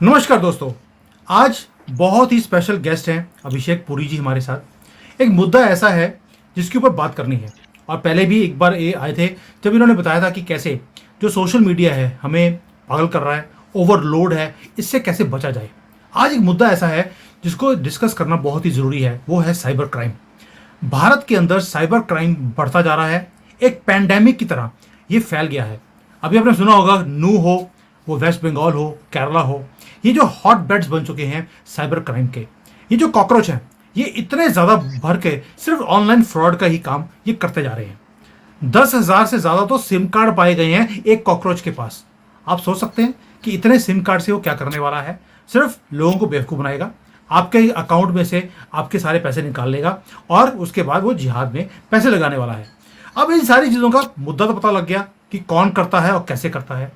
नमस्कार दोस्तों। आज बहुत ही स्पेशल गेस्ट हैं अभिषेक पुरी जी हमारे साथ। एक मुद्दा ऐसा है जिसके ऊपर बात करनी है, और पहले भी एक बार ये आए थे जब इन्होंने बताया था कि कैसे जो सोशल मीडिया है हमें पागल कर रहा है, ओवरलोड है, इससे कैसे बचा जाए। आज एक मुद्दा ऐसा है जिसको डिस्कस करना बहुत ही ज़रूरी है, वो है साइबर क्राइम। भारत के अंदर साइबर क्राइम बढ़ता जा रहा है, एक पैंडेमिक की तरह ये फैल गया है। अभी आपने सुना होगा, नू हो, वो वेस्ट बंगाल हो, केरला हो, ये जो हॉट बेड्स बन चुके हैं साइबर क्राइम के। ये जो कॉकरोच हैं, ये इतने ज़्यादा भर के सिर्फ ऑनलाइन फ्रॉड का ही काम ये करते जा रहे हैं। 10,000 से ज़्यादा तो सिम कार्ड पाए गए हैं एक कॉकरोच के पास। आप सोच सकते हैं कि इतने सिम कार्ड से वो क्या करने वाला है। सिर्फ लोगों को बेवकूफ़ बनाएगा, आपके अकाउंट में से आपके सारे पैसे निकाल लेगा, और उसके बाद वो जिहाद में पैसे लगाने वाला है। अब इन सारी चीज़ों का मुद्दा तो पता लग गया कि कौन करता है और कैसे करता है।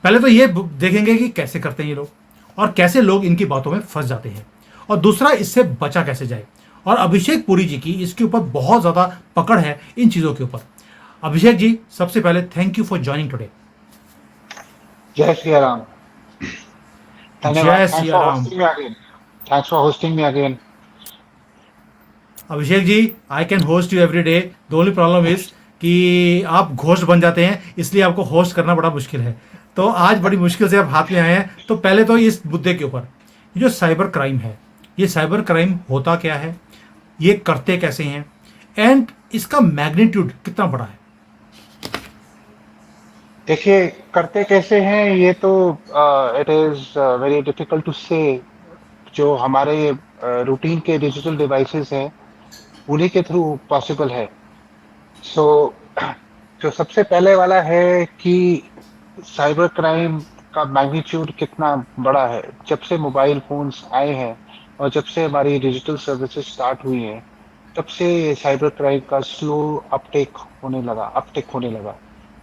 पहले तो ये देखेंगे कि कैसे करते हैं ये लोग, और कैसे लोग इनकी बातों में फंस जाते हैं, और दूसरा इससे बचा कैसे जाए। और अभिषेक पुरी जी की इसके ऊपर बहुत ज़्यादा पकड़ है इन चीज़ों के ऊपर। अभिषेक जी, सबसे पहले thank you for joining today. जय श्री राम। धन्यवाद। जय thanks Siya for Ram. Hosting me again. Thanks for hosting me again. Abhishek ji, I can host you every day. The only problem is कि आप घोस्ट बन जाते हैं, इसलिए आपको होस्ट करना बड़ा मुश्किल है। तो आज बड़ी मुश्किल से आप हाथ में आए हैं। तो पहले तो इस मुद्दे के ऊपर, ये जो साइबर क्राइम है, ये साइबर क्राइम होता क्या है, ये करते कैसे हैं, एंड इसका मैग्नीट्यूड कितना बड़ा है। देखिए, करते कैसे हैं ये तो it is very difficult to say. जो हमारे रूटीन के डिजिटल डिवाइसेस हैं उन्हीं के थ्रू पॉसिबल है। सो जो सबसे पहले वाला है कि साइबर क्राइम का मैग्नीट्यूड कितना बड़ा है। जब से मोबाइल फोन्स आए हैं और जब से हमारी डिजिटल सर्विसेज स्टार्ट हुई हैं, तब से ये साइबर क्राइम का स्लो अपटेक होने लगा।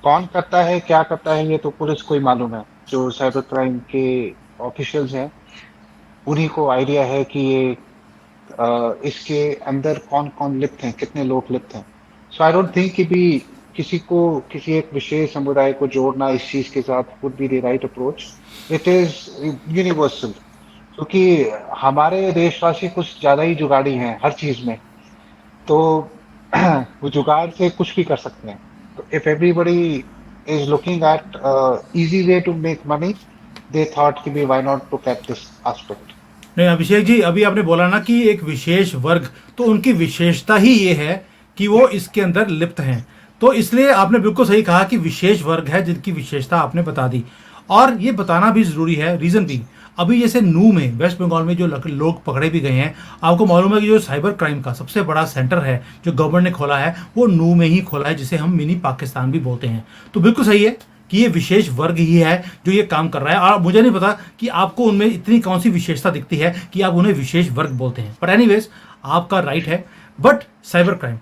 कौन करता है, क्या करता है, ये तो पुलिस को ही मालूम है। जो साइबर क्राइम के ऑफिशियल्स हैं उन्हीं को आइडिया है कि ये इसके अंदर कौन कौन लिप्त हैं, कितने लोग लिप्त हैं। सो आई डोंट थिंक कि भी किसी को किसी एक विशेष समुदाय को जोड़ना इस चीज के साथ would be the right approach. It is universal, क्योंकि हमारे देशवासी कुछ ज्यादा ही जुगाड़ी हैं हर चीज में। तो वो जुगाड़ से कुछ भी कर सकते हैं। तो if everybody is looking at easy way to make money, they thought कि भी why not look at this aspect. नहीं अभिषेक जी, अभी आपने बोला ना कि एक विशेष वर्ग, तो उनकी विशेषता ही ये है कि वो इसके अंदर लिप्त हैं। तो इसलिए आपने बिल्कुल सही कहा कि विशेष वर्ग है जिनकी विशेषता आपने बता दी। और ये बताना भी ज़रूरी है, रीज़न भी। अभी जैसे नू में, वेस्ट बंगाल में जो लोग पकड़े भी गए हैं, आपको मालूम है कि जो साइबर क्राइम का सबसे बड़ा सेंटर है जो गवर्नमेंट ने खोला है, वो नू में ही खोला है, जिसे हम मिनी पाकिस्तान भी बोलते हैं। तो बिल्कुल सही है कि ये विशेष वर्ग ही है जो ये काम कर रहा है। और मुझे नहीं पता कि आपको उनमें इतनी कौन सी विशेषता दिखती है कि आप उन्हें विशेष वर्ग बोलते हैं, बट एनीवेज आपका राइट है। But cyber crime,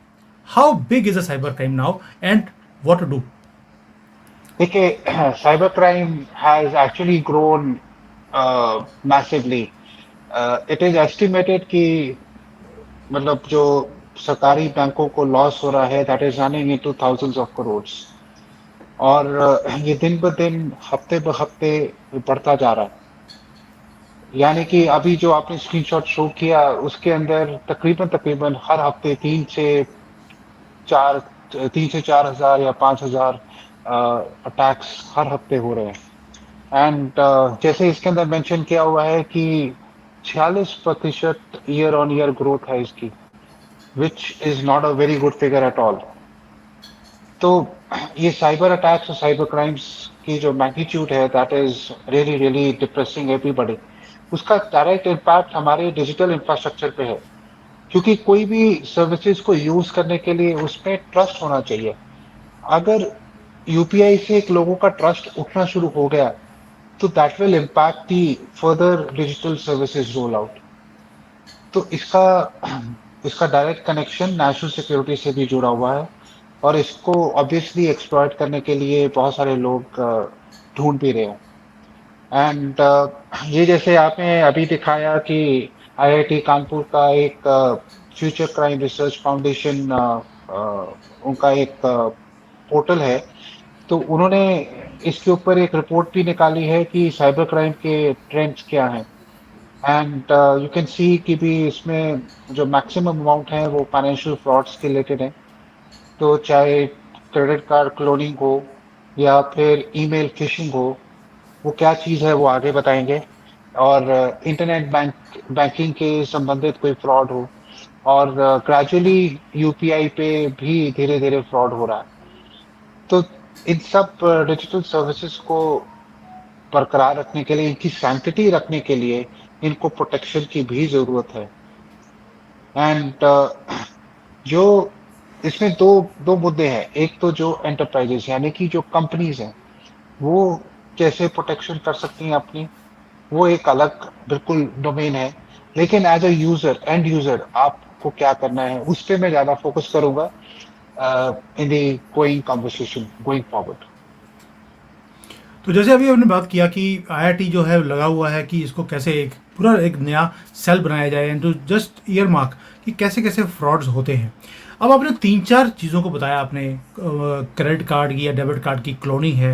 how big is a cyber crime now, and what to do. देखिए, cyber crime has actually grown massively. It is estimated कि मतलब जो सरकारी बैंकों को लॉस हो रहा है, that is running into thousands of crores. और ये दिन ब दिन, हफ्ते ब हफ्ते बढ़ता जा रहा है। यानी कि अभी जो आपने स्क्रीनशॉट शो किया उसके अंदर तकरीबन तकरीबन हर हफ्ते चार 3 से 4 हजार या 5 हजार अटैक्स हर हफ्ते हो रहे हैं। एंड जैसे इसके अंदर मेंशन किया हुआ है कि 46% ईयर ऑन ईयर ग्रोथ है इसकी, which is not a very good figure at all. तो ये साइबर अटैक्स और साइबर क्राइम्स की जो मैग्नीट्यूड है, that is really really depressing everybody. उसका डायरेक्ट इम्पैक्ट हमारे डिजिटल इंफ्रास्ट्रक्चर पे है, क्योंकि कोई भी सर्विसेज को यूज करने के लिए उसमें ट्रस्ट होना चाहिए। अगर यूपीआई से एक लोगों का ट्रस्ट उठना शुरू हो गया, तो that will impact the further digital services roll out. तो इसका इसका डायरेक्ट कनेक्शन नेशनल सिक्योरिटी से भी जुड़ा हुआ है, और इसको ऑब्वियसली एक्सप्लॉइट करने के लिए बहुत सारे लोग ढूंढ भी रहे हैं। एंड ये जैसे आपने अभी दिखाया कि आईआईटी कानपुर का एक फ्यूचर क्राइम रिसर्च फाउंडेशन, उनका एक पोर्टल है। तो उन्होंने इसके ऊपर एक रिपोर्ट भी निकाली है कि साइबर क्राइम के ट्रेंड्स क्या हैं। एंड यू कैन सी कि भी इसमें जो मैक्सिमम अमाउंट है वो फाइनेंशियल फ्रॉड्स के रिलेटेड है। तो चाहे क्रेडिट कार्ड क्लोनिंग हो या फिर ईमेल फिशिंग हो, वो क्या चीज़ है वो आगे बताएंगे। और इंटरनेट बैंकिंग के संबंधित कोई फ्रॉड हो, और ग्रेजुअली यूपीआई पे भी धीरे धीरे फ्रॉड हो रहा है। तो इन सब डिजिटल सर्विसेज को बरकरार रखने के लिए, इनकी सैंक्टिटी रखने के लिए इनको प्रोटेक्शन की भी जरूरत है। एंड जो इसमें दो दो मुद्दे हैं। एक तो जो एंटरप्राइजेस यानी कि जो कंपनीज हैं, वो कैसे प्रोटेक्शन कर सकती हैं अपनी, वो एक अलग बिल्कुल डोमेन है। लेकिन as a user, and user, आपको क्या करना है उस पे मैं ज्यादा फोकस करूंगा इन दी गोइंग कन्वर्सेशन गोइंग फॉरवर्ड। तो जैसे अभी हमने बात किया कि आईआईटी जो है लगा हुआ है कि इसको कैसे एक पूरा एक नया सेल बनाया जाए and to just earmark कि कैसे कैसे फ्रॉड्स होते हैं। अब आपने तीन चार चीज़ों को बताया आपने, क्रेडिट कार्ड की या डेबिट कार्ड की क्लोनिंग है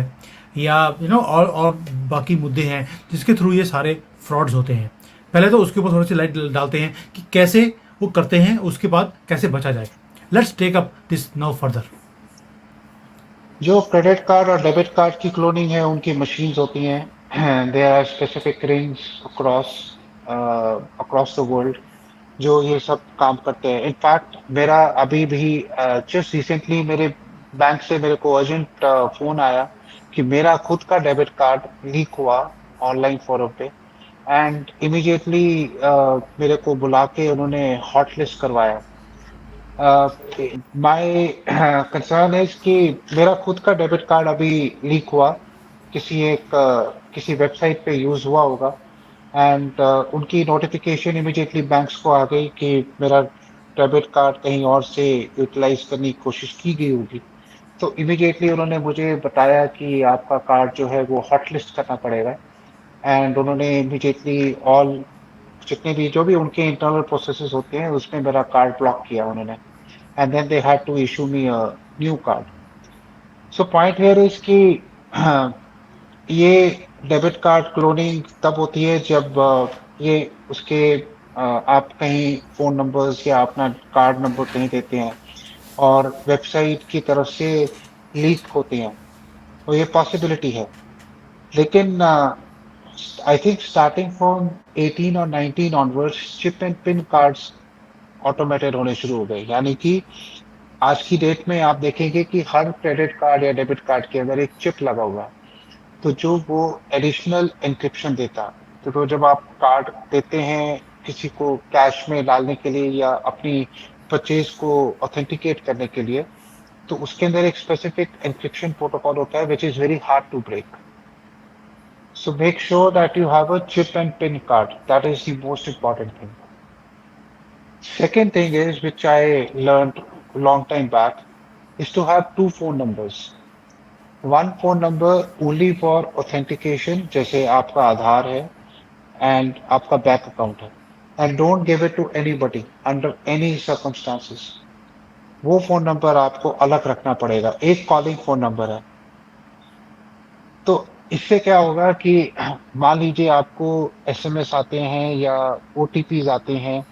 या और बाकी मुद्दे हैं जिसके थ्रू ये सारे फ्रॉड्स होते हैं। पहले तो उसके ऊपर थोड़ी सी लाइट डालते हैं कि कैसे वो करते हैं, उसके बाद कैसे बचा जाए। Let's take up this now further. जो क्रेडिट कार्ड और डेबिट कार्ड की क्लोनिंग है, उनकी मशीन्स होती हैं। There are specific rings across across the world जो ये सब काम करते हैं। इनफैक्ट मेरा अभी भी जस्ट रिसेंटली मेरे बैंक से मेरे को अर्जेंट फोन आया कि मेरा खुद का डेबिट कार्ड लीक हुआ ऑनलाइन फोरम पे। एंड इमीडिएटली मेरे को बुला के उन्होंने हॉट लिस्ट करवाया। माय कंसर्न है कि मेरा खुद का डेबिट कार्ड अभी लीक हुआ, किसी वेबसाइट पे यूज हुआ होगा। एंड उनकी नोटिफिकेशन इमीडिएटली बैंक्स को आ गई कि मेरा डेबिट कार्ड कहीं और से यूटिलाइज करने की कोशिश की गई होगी। तो इमीडिएटली उन्होंने मुझे बताया कि आपका कार्ड जो है वो हॉट लिस्ट करना पड़ेगा। एंड उन्होंने इमीडिएटली ऑल जितने भी जो भी उनके इंटरनल प्रोसेसेस होते हैं उसमें मेरा कार्ड ब्लॉक किया उन्होंने। And then they had to issue me a new card. So point here is कि ये डेबिट कार्ड क्लोनिंग तब होती है जब ये उसके आप कहीं फोन नंबर्स या अपना कार्ड नंबर कहीं देते हैं और वेबसाइट की तरफ से लीक होते हैं, तो ये पॉसिबिलिटी है। लेकिन आई थिंक स्टार्टिंग फ्रॉम 18 और 19 onwards chip and pin cards automated होने शुरू हो गए। यानी कि आज की डेट में आप देखेंगे कि हर क्रेडिट कार्ड या डेबिट कार्ड के अंदर एक चिप लगा हुआ है। तो जो वो एडिशनल एन्क्रिप्शन देता, तो जब आप कार्ड देते हैं किसी को कैश में डालने के लिए या अपनी परचेज को ऑथेंटिकेट करने के लिए, तो उसके अंदर एक स्पेसिफिक एन्क्रिप्शन प्रोटोकॉल होता है which is very hard to break. So make sure that you have a chip and pin card. That is the most important thing. Second thing is, which I learned a long time back, is to have two phone numbers. One phone number only for authentication, जैसे आपका आधार है and आपका bank account है, and don't give it to anybody under any circumstances. वो phone number आपको अलग रखना पड़ेगा, एक कॉलिंग फोन नंबर है। तो इससे क्या होगा कि मान लीजिए आपको एसएमएस आते हैं या ओटीपीज आते हैं,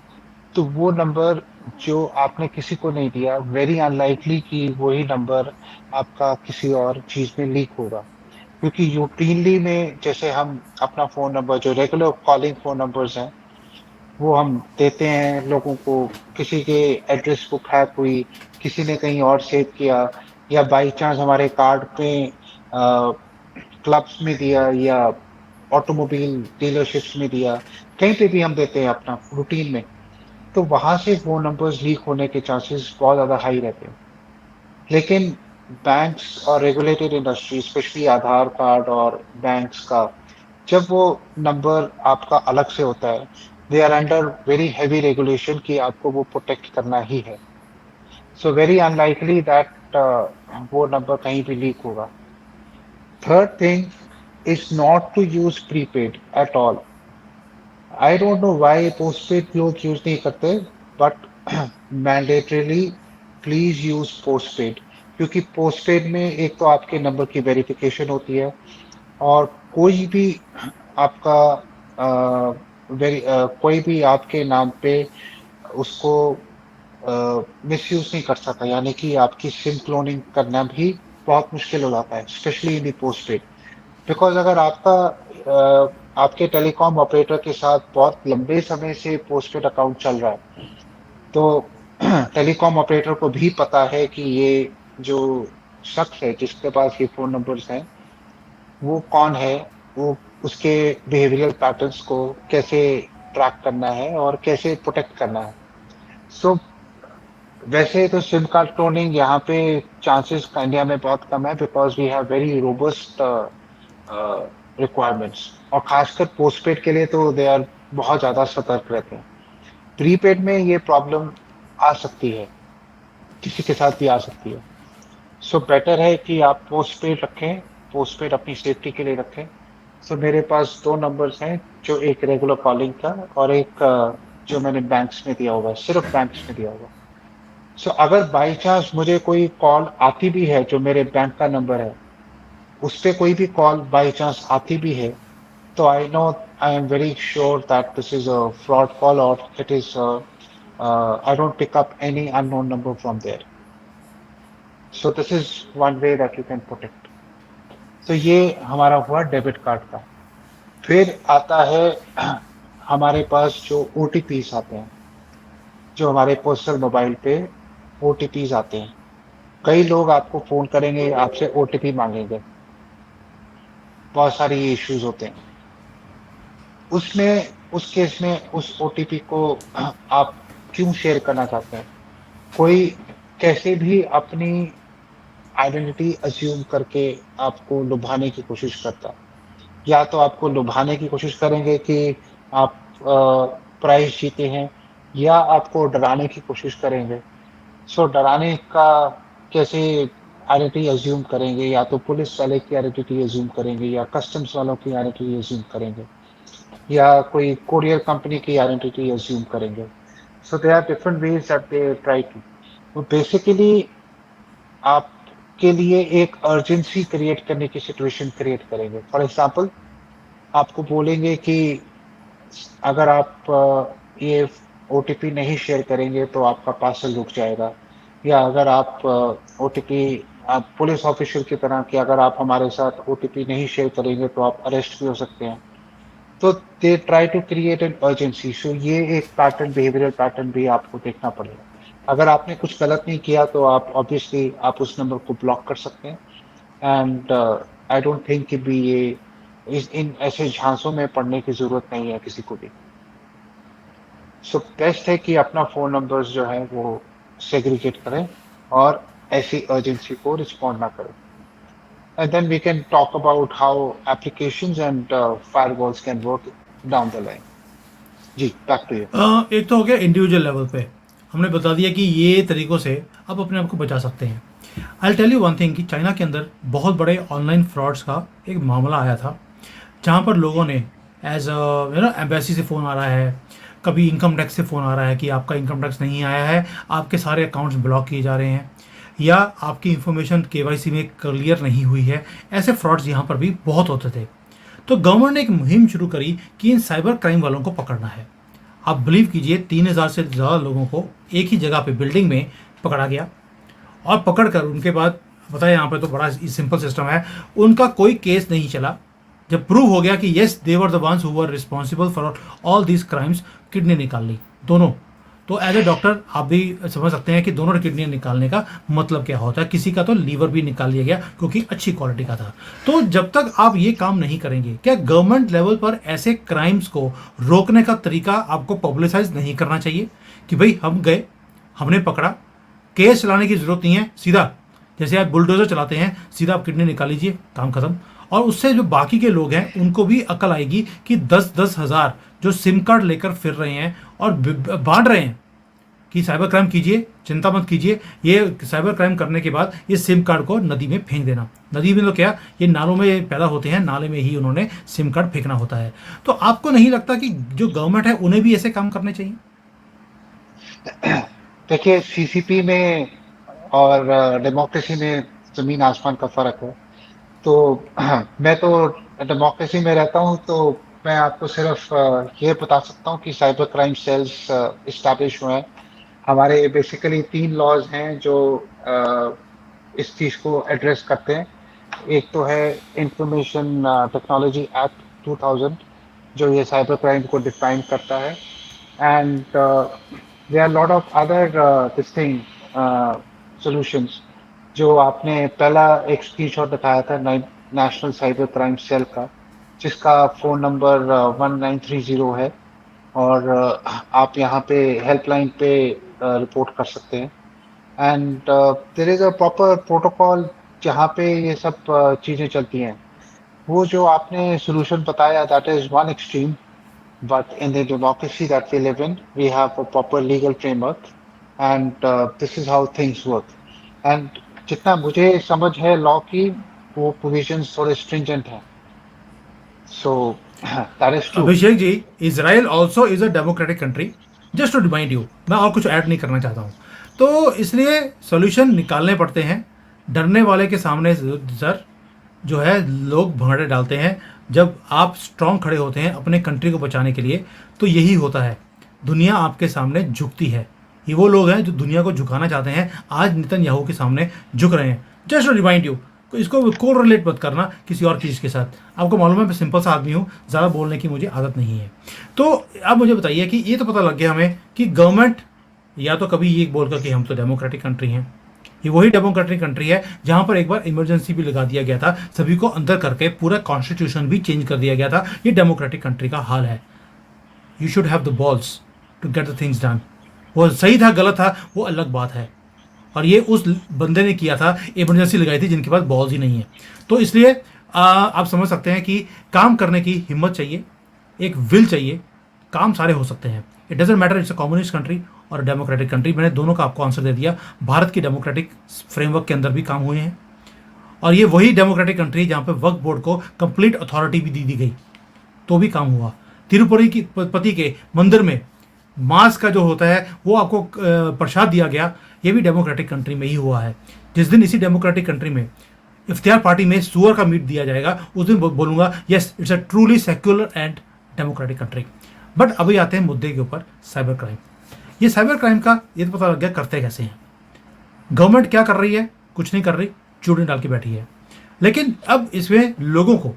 तो वो नंबर जो आपने किसी को नहीं दिया, वेरी अनलाइकली कि वही नंबर आपका किसी और चीज में लीक होगा। क्योंकि यूटीनली में जैसे हम अपना फोन नंबर जो रेगुलर कॉलिंग फोन नंबर्स हैं वो हम देते हैं लोगों को, किसी के एड्रेस बुक हैक हुई, किसी ने कहीं और सेव किया, या बाई चांस हमारे कार्ड पे क्लब्स में दिया या ऑटोमोबाइल डीलरशिप्स में दिया, कहीं पे भी हम देते हैं अपना रूटीन में, तो वहां से फोन नंबर्स लीक होने के चांसेस बहुत ज्यादा हाई रहते हैं। लेकिन बैंक्स और regulated industry, specially Aadhaar card और बैंक्स का, जब वो नंबर आपका अलग से होता है, they are under very heavy regulation कि आपको वो प्रोटेक्ट करना ही है। सो वेरी अनलाइकली दैट वो नंबर कहीं भी लीक होगा। Third thing is not to use prepaid at all. I don't know why postpaid लोग यूज नहीं करते, but mandatorily please use postpaid. क्योंकि पोस्टपेड में एक तो आपके नंबर की वेरिफिकेशन होती है, और कोई भी आपका कोई भी आपके नाम पे उसको मिसयूज नहीं कर सकता, यानी कि आपकी सिम क्लोनिंग करना भी बहुत मुश्किल हो जाता है, specially in the postpaid. Because अगर आपके टेलीकॉम ऑपरेटर के साथ बहुत लंबे समय से पोस्टपेड अकाउंट चल रहा है, तो टेलीकॉम ऑपरेटर को भी पता है कि ये जो शख्स है जिसके पास ये फोन नंबर्स हैं, वो कौन है, वो उसके बिहेवियरल पैटर्न्स को कैसे ट्रैक करना है और कैसे प्रोटेक्ट करना है। सो वैसे तो सिम कार्ड क्लोनिंग यहाँ पे चांसेस इंडिया में बहुत कम है, because we have very robust requirements, और खासकर पोस्टपेड के लिए तो दे आर बहुत ज्यादा सतर्क रहते हैं। प्रीपेड में ये प्रॉब्लम आ सकती है, किसी के साथ भी आ सकती है। सो बेटर है कि आप पोस्टपेड रखें, पोस्टपेड अपनी सेफ्टी के लिए रखें। सो मेरे पास दो नंबर्स हैं, जो एक रेगुलर कॉलिंग का और एक जो मैंने बैंक्स में दिया होगा, सिर्फ बैंक्स में दिया होगा। सो अगर बाई चांस मुझे कोई कॉल आती भी है जो मेरे बैंक का नंबर है, उस पे कोई भी कॉल बाई चांस आती भी है, तो I am very sure that this is a fraud call, और it is I don't pick up any unknown number from there. So this is one way that you can protect. तो ये हमारा हुआ debit card का। फिर आता है हमारे पास जो ओटीपीज आते हैं, जो हमारे पर्सनल मोबाइल पे ओटीपीज आते हैं। कई लोग आपको फोन करेंगे, आपसे ओटीपी मांगेंगे, बहुत सारे इश्यूज होते हैं उसमें। उस केस में उस ओटीपी को आप क्यों शेयर करना चाहते हैं? कोई कैसे भी अपनी आइडेंटिटी अज्यूम करके आपको लुभाने की कोशिश करता है। या तो आपको लुभाने की कोशिश करेंगे कि आप प्राइज जीते हैं, या आपको डराने की कोशिश करेंगे। सो डराने का कैसे आइडेंटिटी अज्यूम करेंगे? या तो पुलिस वाले की आइडेंटिटी अज्यूम करेंगे, या कस्टम्स वालों की आइडेंटिटी अज्यूम करेंगे, या कोई कोरियर कंपनी की आइडेंटिटी अज्यूम करेंगे। So they are different ways that they try to. तो बेसिकली आपके लिए एक अर्जेंसी क्रिएट करने की सिचुएशन क्रिएट करेंगे। फॉर एग्जाम्पल, आपको बोलेंगे कि अगर आप ये ओटीपी नहीं शेयर करेंगे तो आपका पार्सल रुक जाएगा, या अगर आप ओटीपी आप पुलिस ऑफिसर की तरह कि अगर आप हमारे साथ ओटीपी नहीं शेयर करेंगे तो आप अरेस्ट भी हो सकते हैं। तो they try to create an urgency. So ये एक पैटर्न, बिहेवियरल पैटर्न भी आपको देखना पड़ेगा। अगर आपने कुछ गलत नहीं किया तो आप ऑब्वियसली आप उस नंबर को ब्लॉक कर सकते हैं। एंड आई डोंट थिंक कि भी ये इन ऐसे झांसों में पड़ने की जरूरत नहीं है किसी को भी। सो बेस्ट है कि अपना फोन नंबर्स जो है वो सेग्रीगेट करें, और ऐसी अर्जेंसी को रिस्पॉन्ड ना करें। And then we can talk about how applications and firewalls can work down the line. Ji, back to you. एक तो हो गया इंडिविजुअल लेवल पे, हमने बता दिया कि ये तरीक़ों से आप अपने आप को बचा सकते हैं। I tell you one thing कि चाइना के अंदर बहुत बड़े ऑनलाइन फ्रॉड्स का एक मामला आया था, जहाँ पर लोगों ने एज एम्बेसी से फ़ोन आ रहा है, कभी इनकम टैक्स से फ़ोन आ रहा है कि आपका इनकम टैक्स नहीं आया है, आपके सारे अकाउंट्स ब्लॉक किए जा रहे हैं, या आपकी इन्फॉर्मेशन केवाईसी में क्लियर नहीं हुई है। ऐसे फ्रॉड्स यहाँ पर भी बहुत होते थे। तो गवर्नमेंट ने एक मुहिम शुरू करी कि इन साइबर क्राइम वालों को पकड़ना है। आप बिलीव कीजिए 3000 से ज़्यादा लोगों को एक ही जगह पे बिल्डिंग में पकड़ा गया, और पकड़ कर उनके बाद बताया, यहाँ पे तो बड़ा सिंपल सिस्टम है, उनका कोई केस नहीं चला। जब प्रूव हो गया कि yes they were the ones who were responsible for all these crimes, kidney निकाल ली दोनों। तो एज ए डॉक्टर आप भी समझ सकते हैं कि दोनों किडनी निकालने का मतलब क्या होता है। किसी का तो लीवर भी निकाल लिया गया क्योंकि अच्छी क्वालिटी का था। तो जब तक आप ये काम नहीं करेंगे, क्या गवर्नमेंट लेवल पर ऐसे क्राइम्स को रोकने का तरीका आपको पब्लिसाइज नहीं करना चाहिए कि भाई हम गए, हमने पकड़ा, केस चलाने की जरूरत नहीं है, सीधा जैसे आप बुलडोजर चलाते हैं सीधा आप किडनी निकाल लीजिए, काम खत्म। और उससे जो बाकी के लोग हैं उनको भी अकल आएगी कि 10-10 हज़ार जो सिम कार्ड लेकर फिर रहे हैं और बांट रहे हैं कि साइबर क्राइम कीजिए, चिंता मत कीजिए, ये साइबर क्राइम करने के बाद ये सिम कार्ड को नदी में फेंक देना। नदी में तो क्या, ये नालों में पैदा होते हैं, नाले में ही उन्होंने सिम कार्ड फेंकना होता है। तो आपको नहीं लगता कि जो गवर्नमेंट है उन्हें भी ऐसे काम करने चाहिए? देखिए, सीसीपी में और डेमोक्रेसी में ज़मीन आसमान का फ़र्क है। तो मैं तो डेमोक्रेसी में रहता हूँ, तो मैं आपको सिर्फ ये बता सकता हूँ कि साइबर क्राइम सेल्स इस्टैब्लिश हुए हैं। हमारे बेसिकली 3 लॉज़ हैं जो इस चीज़ को एड्रेस करते हैं। एक तो है इंफॉर्मेशन टेक्नोलॉजी एक्ट 2000, जो ये साइबर क्राइम को डिफाइन करता है। And there are lot of other this thing solutions. जो आपने पहला एक स्क्रीनशॉट दिखाया था नेशनल साइबर क्राइम सेल का, जिसका फ़ोन नंबर 1930 है। और आप यहाँ पे हेल्पलाइन पे रिपोर्ट कर सकते हैं। And there is a proper protocol जहाँ पे ये सब चीज़ें चलती हैं। वो जो आपने सॉल्यूशन बताया, that is one extreme, but in the democracy that we live in, we have a proper legal framework, and this is how things work. And जितना मुझे समझ है लॉ की, वो प्रोविजंस थोड़े स्ट्रिंजेंट हैं। So that is true. Abhishek ji, Israel also is a democratic country. Just to remind you, मैं और कुछ ऐड नहीं करना चाहता हूँ। तो इसलिए सोल्यूशन निकालने पड़ते हैं। डरने वाले के सामने सर जो है लोग भंगड़े डालते हैं। जब आप स्ट्रांग खड़े होते हैं अपने कंट्री को बचाने के लिए, तो यही होता है, दुनिया आपके सामने झुकती है। ये वो लोग हैं जो दुनिया को झुकाना चाहते हैं, आज नेतन्याहू के सामने झुक रहे हैं। जस्ट रिमाइंड यू, इसको को रिलेट मत करना किसी और चीज़ के साथ। आपको मालूम है मैं सिंपल सा आदमी हूँ, ज़्यादा बोलने की मुझे आदत नहीं है। तो अब मुझे बताइए कि ये तो पता लग गया हमें कि गवर्नमेंट या तो कभी ये बोलकर कि हम तो डेमोक्रेटिक कंट्री हैं, ये वही डेमोक्रेटिक कंट्री है जहां पर एक बार इमरजेंसी भी लगा दिया गया था, सभी को अंदर करके पूरा कॉन्स्टिट्यूशन भी चेंज कर दिया गया था। ये डेमोक्रेटिक कंट्री का हाल है। You should have the balls to get the things done. वो सही था गलत था वो अलग बात है, और ये उस बंदे ने किया था, इमरजेंसी लगाई थी, जिनके पास बॉल्स ही नहीं है। तो इसलिए आप समझ सकते हैं कि काम करने की हिम्मत चाहिए, एक विल चाहिए, काम सारे हो सकते हैं। It doesn't matter it's a communist country और डेमोक्रेटिक कंट्री। मैंने दोनों का आपको आंसर दे दिया। भारत की डेमोक्रेटिक फ्रेमवर्क के अंदर भी काम हुए हैं, और ये वही डेमोक्रेटिक कंट्री जहाँ पे वक्फ बोर्ड को कंप्लीट अथॉरिटी भी दी गई, तो भी काम हुआ। तिरुपति की पति के मंदिर में मांस का जो होता है वो आपको प्रसाद दिया गया, ये भी डेमोक्रेटिक कंट्री में ही हुआ है। जिस दिन इसी डेमोक्रेटिक कंट्री में इफ्तियार पार्टी में सुअर का मीट दिया जाएगा, उस दिन बोलूंगा yes, it's a truly secular and democratic country. But अभी आते हैं मुद्दे के ऊपर, साइबर क्राइम। ये साइबर क्राइम का ये तो पता लग गया करते कैसे हैं। गवर्नमेंट क्या कर रही है? कुछ नहीं कर रही, चूड़े डाल के बैठी है। लेकिन अब इसमें लोगों को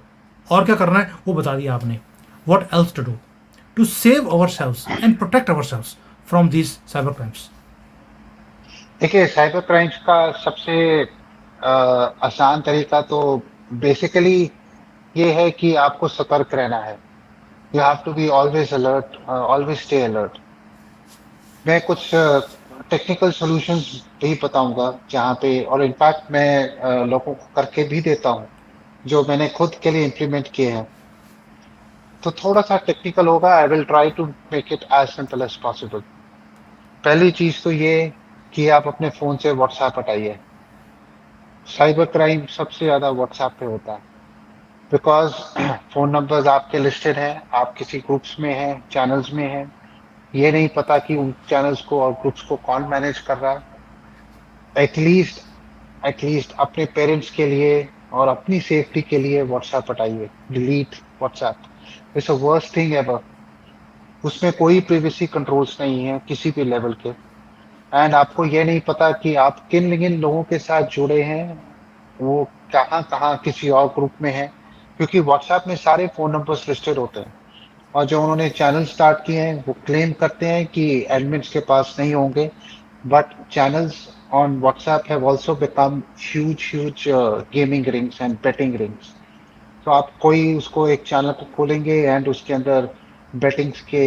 और क्या करना है वो बता दिया आपने। What else to do to save our cells and protect our cells from these cyber crimes? देखिए, साइबर क्राइम्स का सबसे आसान तरीका तो बेसिकली ये है कि आपको सतर्क रहना है। You have to be always alert, always stay alert. मैं कुछ टेक्निकल सॉल्यूशंस भी बताऊंगा जहाँ पे, और इनफैक्ट मैं लोगों को करके भी देता हूँ, जो मैंने खुद के लिए इम्प्लीमेंट किए हैं। तो थोड़ा सा टेक्निकल होगा, I will try to make it as simple as possible. पहली चीज तो ये कि आप अपने फोन से व्हाट्सएप हटाइए। साइबर क्राइम सबसे ज्यादा व्हाट्सएप पे होता है, बिकॉज फोन नंबर्स आपके लिस्टेड हैं, आप किसी ग्रुप्स में हैं, चैनल्स में हैं। ये नहीं पता कि उन चैनल्स को और ग्रुप्स को कौन मैनेज कर रहा है। एटलीस्ट अपने पेरेंट्स के लिए और अपनी सेफ्टी के लिए व्हाट्सएप हटाइए, delete WhatsApp. It's a worst thing ever. उसमें कोई प्रिवेसी कंट्रोल्स नहीं है किसी भी लेवल के। एंड आपको ये नहीं पता कि आप किन किन लोगों के साथ जुड़े हैं, वो कहाँ कहाँ किसी और ग्रुप में है, क्योंकि व्हाट्सएप में सारे फोन नंबर्स लिस्टेड होते हैं। और जो उन्होंने चैनल स्टार्ट किए हैं वो क्लेम करते हैं कि एडमिन्स के पास नहीं होंगे, but channels on WhatsApp have also become huge gaming rings and betting rings. तो आप कोई उसको एक चैनल को खोलेंगे एंड उसके अंदर बेटिंग्स के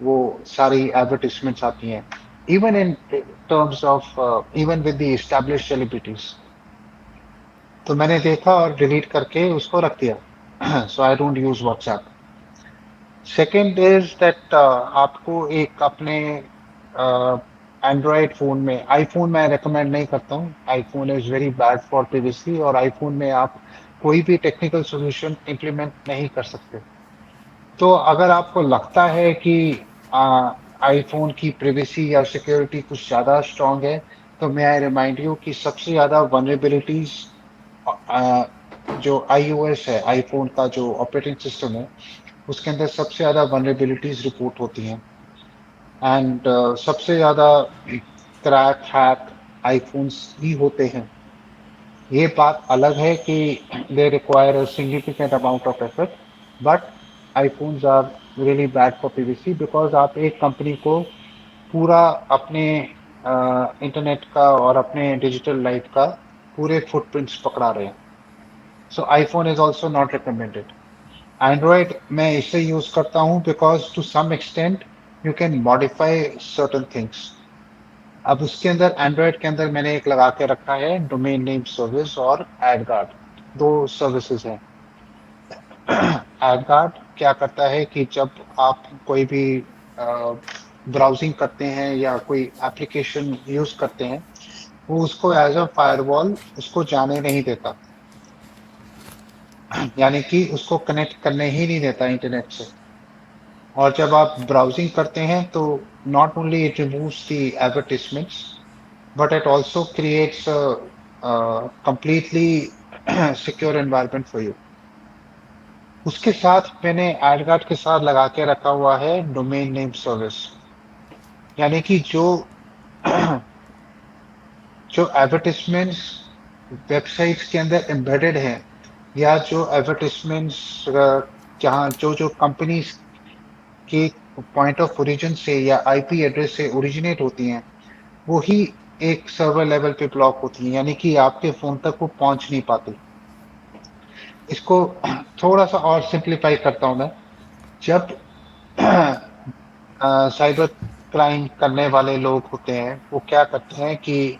वो सारी एडवर्टिजमेंट्स आती हैं, even in terms of even with the established celebrities. तो मैंने देखा और डिलीट करके उसको रख दिया। So I don't use WhatsApp. Second is that आपको एक अपने एंड्रॉयड फोन में, आईफोन मैं रेकमेंड नहीं करता हूँ, iPhone is very bad for privacy, और आईफोन में आप कोई भी टेक्निकल सॉल्यूशन इम्प्लीमेंट नहीं कर सकते। तो अगर आपको लगता है कि आईफोन की प्रिवेसी या सिक्योरिटी कुछ ज़्यादा स्ट्रांग है, तो मे आई रिमाइंड यू कि सबसे ज़्यादा वनरेबिलिटीज जो iOS है, आईफ़ोन का जो ऑपरेटिंग सिस्टम है, उसके अंदर सबसे ज़्यादा वनरेबिलिटीज रिपोर्ट होती हैं। एंड सबसे ज़्यादा क्रैक, हैक आईफ़ोन्स ही होते हैं। ये बात अलग है कि they require a significant amount of effort, but iPhones are really bad for PVC because आप एक कंपनी को पूरा अपने इंटरनेट का और अपने डिजिटल लाइफ का पूरे फुटप्रिंट्स पकड़ा रहे हैं। So iPhone is also not recommended. Android मैं इसे यूज करता हूँ because to some extent you can modify certain things. अब उसके अंदर एंड्रॉयड के अंदर मैंने एक लगा के रखा है डोमेन नेम सर्विस और एडगार्ड, दो सर्विसेज हैं। एडगार्ड क्या करता है कि जब आप कोई भी ब्राउजिंग करते हैं या कोई एप्लीकेशन यूज करते हैं, वो उसको एज अ फायरवॉल उसको जाने नहीं देता, यानी कि उसको कनेक्ट करने ही नहीं देता इंटरनेट से। और जब आप ब्राउजिंग करते हैं तो not only it removes the advertisements, but it also creates a completely secure environment for you. उसके साथ मैंने एडगार्ड के साथ लगा के रखा हुआ है डोमेन नेम सर्विस, यानी कि जो एडवर्टिजमेंट्स वेबसाइट्स के अंदर एम्बेडेड हैं, या जो एडवर्टिजमेंट्स जहाँ जो जो कंपनीज के पॉइंट ऑफ ओरिजिन से या आईपी एड्रेस से ओरिजिनेट होती हैं, वो ही एक सर्वर लेवल पे ब्लॉक होती है, यानी कि आपके फोन तक वो पहुंच नहीं पाती। इसको थोड़ा सा और सिंप्लीफाई करता हूं मैं। जब साइबर क्राइम करने वाले लोग होते हैं, वो क्या करते हैं कि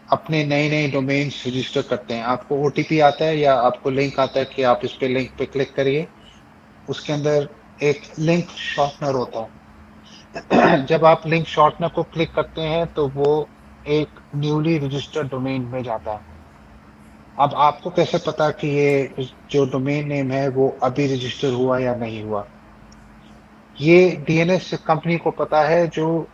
अपने नए नए डोमेन्स रजिस्टर करते हैं। आपको ओटीपी आता है या आपको लिंक आता है कि आप इस पे लिंक पे क्लिक करिए, उसके अंदर एक लिंक शॉर्टनर होता है। जब आप लिंक शॉर्टनर को क्लिक करते हैं तो वो एक न्यूली रजिस्टर्ड डोमेन में जाता है। अब आपको कैसे पता कि ये जो डोमेन नेम है वो अभी रजिस्टर हुआ या नहीं हुआ? ये डीएनएस कंपनी को पता है, जो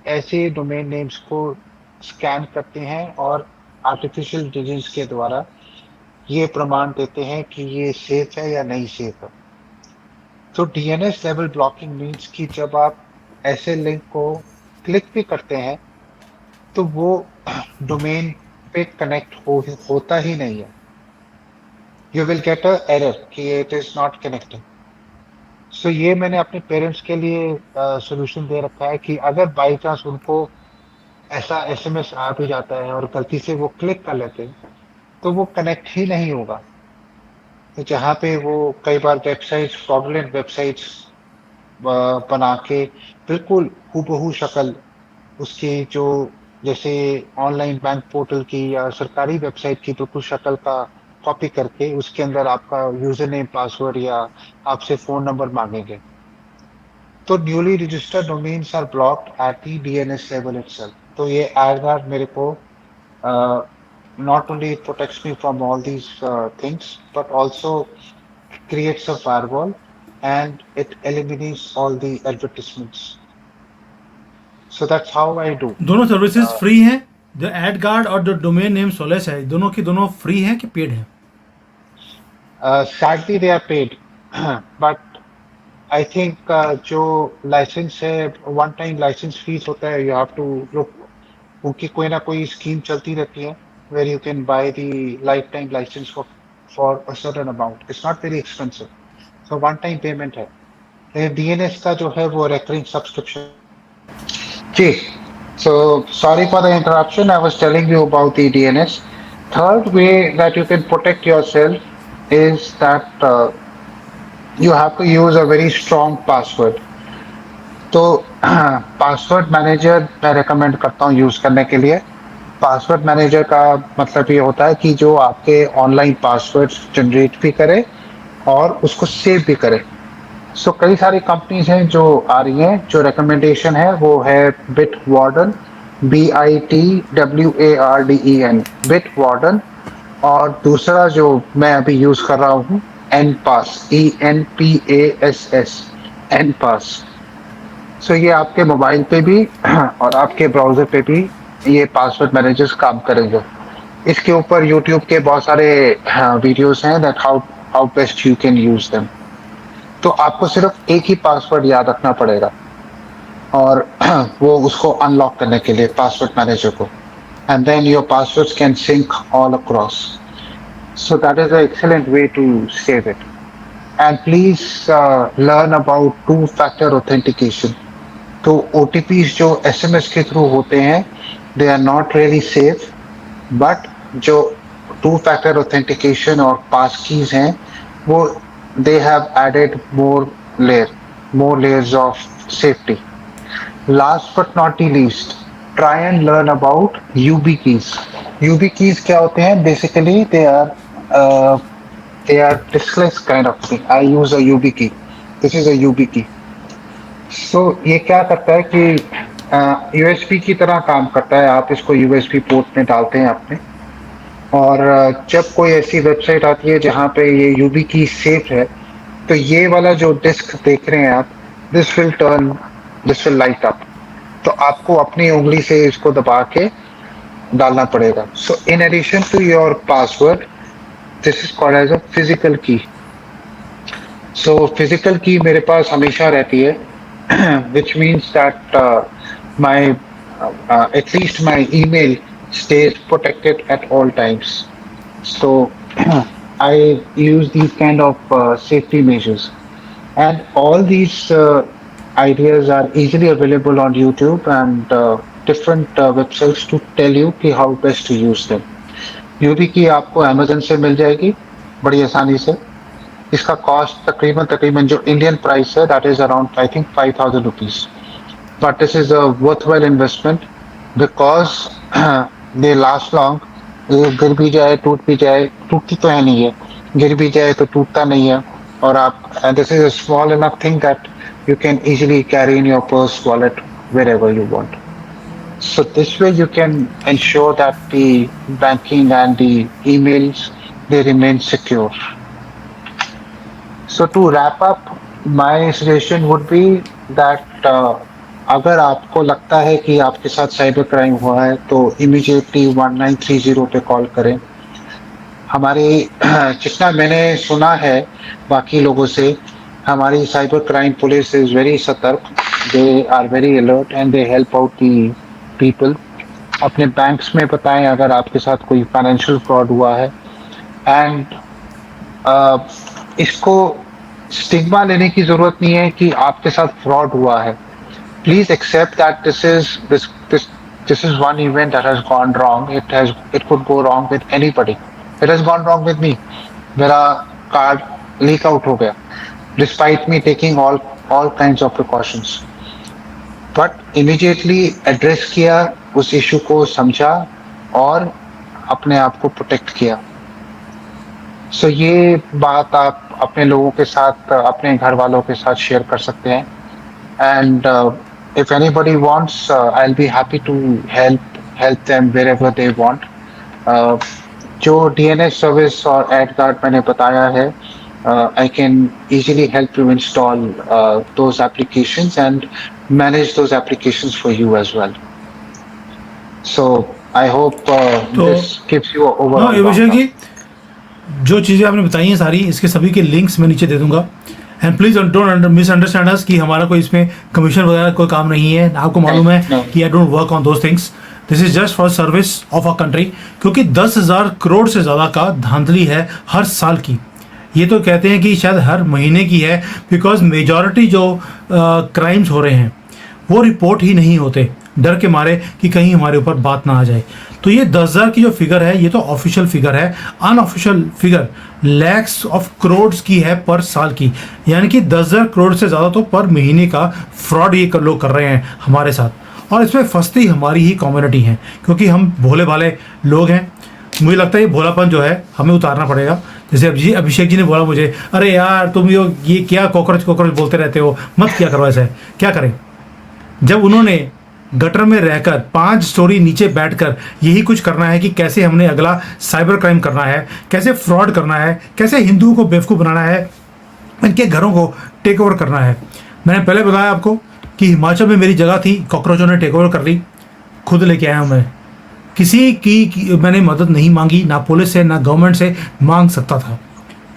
ऐसे डोमेन नेम्स को स्कैन करते हैं और आर्टिफिशियल इंटेलिजेंस के द्वारा ये प्रमाण देते हैं कि ये सेफ है या नहीं सेफ है। तो डीएनएस लेवल ब्लॉकिंग मीन्स कि जब आप ऐसे लिंक को क्लिक भी करते हैं तो वो डोमेन पे कनेक्ट होता ही नहीं है। You will get a error कि इट इज नॉट कनेक्टिंग। सो ये मैंने अपने पेरेंट्स के लिए सोल्यूशन दे रखा है कि अगर बाई चांस उनको ऐसा एसएमएस आ भी जाता है और गलती से वो क्लिक कर लेते हैं, तो वो कनेक्ट ही नहीं होगा। तो जहाँ पे वो कई बार वेबसाइट्स, फ्रॉडुलेंट वेबसाइट्स बना के बिल्कुल हूबहू शक्ल उसकी जो, जैसे ऑनलाइन बैंक पोर्टल की या सरकारी वेबसाइट की बिल्कुल शक्ल का कॉपी करके उसके अंदर आपका यूजर नेम, पासवर्ड या आपसे फोन नंबर मांगेंगे। तो newly registered domains are blocked at the DNS level itself. तो ये एडगार्ड मेरे को not only it protects me from all these things, but also creates a firewall and it eliminates all the advertisements. So that's how I do. दोनों services Uh, free हैं? जो add guard और जो domain name solace है, दोनों की दोनों free हैं कि पेड हैं? sadly, they are paid, but I think जो लाइसेंस है, वन टाइम लाइसेंस फीस होता है, यू हैव टू लुक, उनकी कोई ना कोई स्कीम चलती रहती है where you can buy the lifetime license for a certain amount. It's not very expensive. So one time payment है। डीएनएस का जो है वो recurring subscription। जी, so sorry for the interruption. I was telling you about the DNS. Third way that you can protect yourself is that you have to use a very strong password. तो password manager मैं recommend करता हूँ use करने के लिए। Password manager का मतलब ये होता है कि जो आपके ऑनलाइन पासवर्ड जनरेट भी करे और उसको सेव भी करे। सो कई सारी कंपनीज हैं जो आ रही हैं, जो रिकमेंडेशन है वो है bit warden, BITWARDEN, bit warden. और दूसरा जो मैं अभी यूज कर रहा हूँ, एन पास, ENPASS, एन पास। सो ये आपके मोबाइल पे भी और आपके ब्राउजर पे भी ये पासवर्ड मैनेजर्स काम करेंगे। इसके ऊपर यूट्यूब के बहुत सारे वीडियोस हैं that how how best you can use them. तो आपको सिर्फ एक ही पासवर्ड याद रखना पड़ेगा और वो उसको अनलॉक करने के लिए पासवर्ड मैनेजर को, and then your passwords can sync all across. So that is an excellent way to save it. And please learn about two-factor authentication. तो OTPs जो SMS के थ्रू होते हैं, they are not really safe, but जो two-factor authentication और pass keys हैं, वो they have added more layers of safety. Last but not the least, try and learn about UB keys. UB keys क्या होते हैं? Basically, they are diskless kind of thing. I use a UB key. This is a UB key. So ये क्या करता है कि USB की तरह काम करता है। आप इसको USB पोर्ट में डालते हैं अपने, और जब कोई ऐसी वेबसाइट आती है जहाँ पे ये UB की सेफ है, तो ये वाला जो डिस्क देख रहे हैं आप, दिस विल लाइट अप। तो आपको अपनी उंगली से इसको दबा के डालना पड़ेगा। So in addition to your password, this is called as a physical key. So physical की मेरे पास हमेशा रहती है, which means that at least my email stays protected at all times. So I use these kind of safety measures, and all these ideas are easily available on YouTube and different websites to tell you कि how best to use them. UV की आपको Amazon से मिल जाएगी बड़ी आसानी से। इसका cost तकरीबन जो इंडियन प्राइस है, that is around I think 5,000 rupees, but this is a worthwhile investment because they last long. ये गिर भी जाए, टूट भी जाए, टूटती तो है नहीं है, गिर भी जाए तो टूटता नहीं है, और आप this is a small enough thing that you can easily carry in your purse, wallet, wherever you want. So this way you can ensure that the banking and the emails, they remain secure. So to wrap up, my suggestion would be that अगर आपको लगता है कि आपके साथ cyber crime हुआ है, तो इमीडिएटली 1930 पे कॉल करें। हमारे जितना मैंने सुना है बाकी लोगों से, हमारी cyber crime police is very सतर्क, they are very alert and they help out the people. अपने बैंक्स में बताएं अगर आपके साथ कोई फाइनेंशियल फ्रॉड हुआ है, एंड इसको स्टिग्मा लेने की जरूरत नहीं है कि आपके साथ फ्रॉड हुआ है। Please accept that this is one event that has gone wrong. It could go wrong with anybody. It has gone wrong with me. मेरा कार्ड लीक आउट हो गया despite me taking all kinds of precautions, but immediately address किया, उस issue को समझा और अपने आप को प्रोटेक्ट किया। सो ये बात आप अपने लोगों के साथ, अपने घर वालों के साथ शेयर कर सकते हैं, and if anybody wants, I will be happy to help them wherever they want. जो DNS सर्विस और एडगार्ड मैंने बताया है, I can easily help you install those applications and manage those applications for you as well. So I hope this gives you an overall. ये विषय की जो चीज़ें आपने बताई हैं सारी, इसके सभी के लिंक्स मैं नीचे दे दूंगा। एंड प्लीज डोंट मिसअंडरस्टैंड अस कि हमारा कोई इसमें कमीशन वगैरह कोई काम नहीं है। आपको मालूम है कि I don't work on those things. This is just for service of a country, क्योंकि 10,000 करोड़ से ज़्यादा का धांधली है हर साल की। ये तो कहते हैं कि शायद हर महीने की है, बिकॉज मेजॉरिटी जो क्राइम्स हो रहे हैं वो रिपोर्ट ही नहीं होते, डर के मारे कि कहीं हमारे ऊपर बात ना आ जाए। तो ये 10,000 की जो फिगर है, ये तो ऑफिशियल फिगर है। Unofficial figure lakhs of crore की है पर साल की, यानी कि 10,000 करोड़ से ज़्यादा तो पर महीने का फ्रॉड ये लोग कर रहे हैं हमारे साथ। और इसमें फंसती हमारी ही कम्युनिटी है, क्योंकि हम भोले भाले लोग हैं। मुझे लगता है ये भोलापन जो है हमें उतारना पड़ेगा। जैसे अभिषेक जी ने बोला मुझे, अरे यार तुम ये क्या कॉकरोच बोलते रहते हो, मत किया करो ऐसा। क्या करें, जब उन्होंने गटर में रहकर 5 स्टोरी नीचे बैठकर यही कुछ करना है कि कैसे हमने अगला साइबर क्राइम करना है, कैसे फ्रॉड करना है, कैसे हिंदुओं को बेवकूफ़ बनाना है, इनके घरों को टेक ओवर करना है। मैंने पहले बताया आपको कि हिमाचल में मेरी जगह थी, कॉकरोचों ने टेक ओवर कर ली। खुद लेके आया हूँ मैं। किसी की मैंने मदद नहीं मांगी, ना पुलिस से ना गवर्नमेंट से मांग सकता था।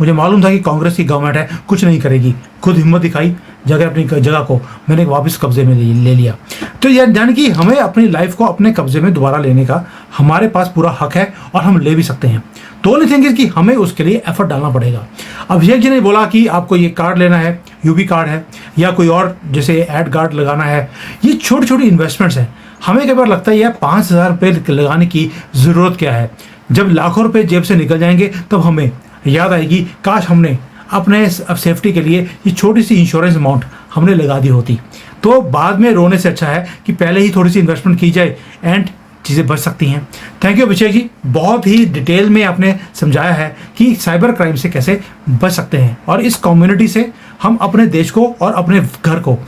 मुझे मालूम था कि कांग्रेस की गवर्नमेंट है, कुछ नहीं करेगी। खुद हिम्मत दिखाई, अपनी जगह को मैंने वापस कब्जे में ले लिया। तो यानी कि हमें अपनी लाइफ को अपने कब्जे में दोबारा लेने का हमारे पास पूरा हक है और हम ले भी सकते हैं। तो ओनली थिंग इज कि हमें उसके लिए एफर्ट डालना पड़ेगा। अभिषेक जी ने बोला कि आपको ये कार्ड लेना है, यूबी कार्ड है या कोई और जैसे एड कार्ड लगाना है, ये छोटी छोटी इन्वेस्टमेंट्स हैं। हमें कई बार लगता है यार 5,000 रुपये लगाने की ज़रूरत क्या है। जब लाखों रुपए जेब से निकल जाएंगे तब हमें याद आएगी काश हमने अपने सेफ्टी के लिए ये छोटी सी इंश्योरेंस अमाउंट हमने लगा दी होती। तो बाद में रोने से अच्छा है कि पहले ही थोड़ी सी इन्वेस्टमेंट की जाए एंड चीज़ें बच सकती हैं। थैंक यू अभिषेक जी, बहुत ही डिटेल में आपने समझाया है कि साइबर क्राइम से कैसे बच सकते हैं और इस कम्युनिटी से हम अपने देश को और अपने घर को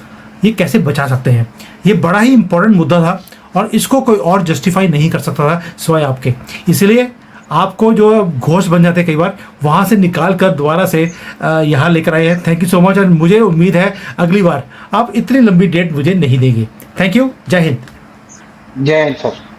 ये कैसे बचा सकते हैं। ये बड़ा ही इंपॉर्टेंट मुद्दा था और इसको कोई और जस्टिफाई नहीं कर सकता था सिवाय आपके। इसलिए आपको जो घोष बन जाते कई बार, वहाँ से निकाल कर दोबारा से यहाँ लेकर आए हैं। Thank you so much. और मुझे उम्मीद है अगली बार आप इतनी लंबी डेट मुझे नहीं देंगे। Thank you. जय हिंद। जय हिंद सर।